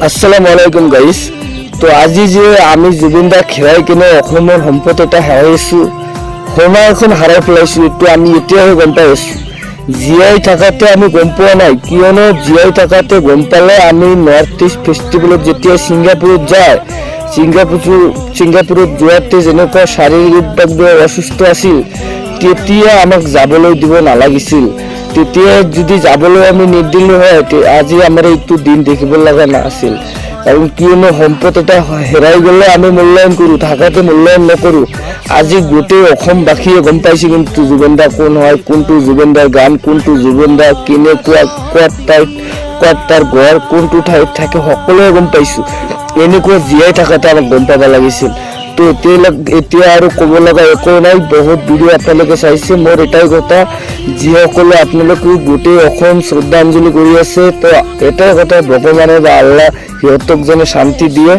আসসালামু আলাইকুম গাইস। তো আজি যে আমি জুবিন দাক হেৰাই কিনে অসমৰ সম্পদ এটা হেৰাইছো, সোণা এখন হাৰাই পেলাইছো, এইটো আমি এতিয়াহে গম পাই আছো। জীয়াই থাকাতে আমি গম পোৱা নাই, কিয়নো জীয়াই থাকাতে গম পালে আমি নৰ্থ ইষ্ট ফেষ্টিভেলত যেতিয়া ছিংগাপুৰত যায়, ছিংগাপুৰত যোৱাতে যেনেকুৱা শাৰীৰিকভাৱে অসুস্থ আছিল, তেতিয়া আমাক যাবলৈ দিব নালাগিছিল। তেতিয়া যদি যাবলৈ আমি নিদিলো হয়, আজি আমাৰ এইটো দিন দেখিব লগা নাছিল। কাৰণ কিয়নো সম্পদ এটা হেৰাই গ'লে আমি মূল্যায়ন কৰোঁ, থাকাতে মূল্যায়ন নকৰোঁ। আজি গোটেই অসমবাসীয়ে গম পাইছে কিন্তু জুবিন দা কোন হয়, কোনটো জুবিন দাৰ গান, কোনটো জুবিন দা কেনেকুৱা, ক'ত তাৰ ঘৰ, কোনটো ঠাইত থাকে, সকলোৱে গম পাইছোঁ। এনেকুৱা জীয়াই থাকাতে আমাক গম পাব লাগিছিল। তো এতিয়া আৰু ক'ব লগা একো নাই, বহুত ভিডিঅ' আপোনালোকে চাইছে। মোৰ এটাই কথা, যিসকলে আপোনালোকে গোটেই অসম শ্ৰদ্ধাঞ্জলি কৰি আছে, তো এটাই কথা, ভগৱানে বা আল্লাহ সিহঁতক যেনে শান্তি দিয়ে।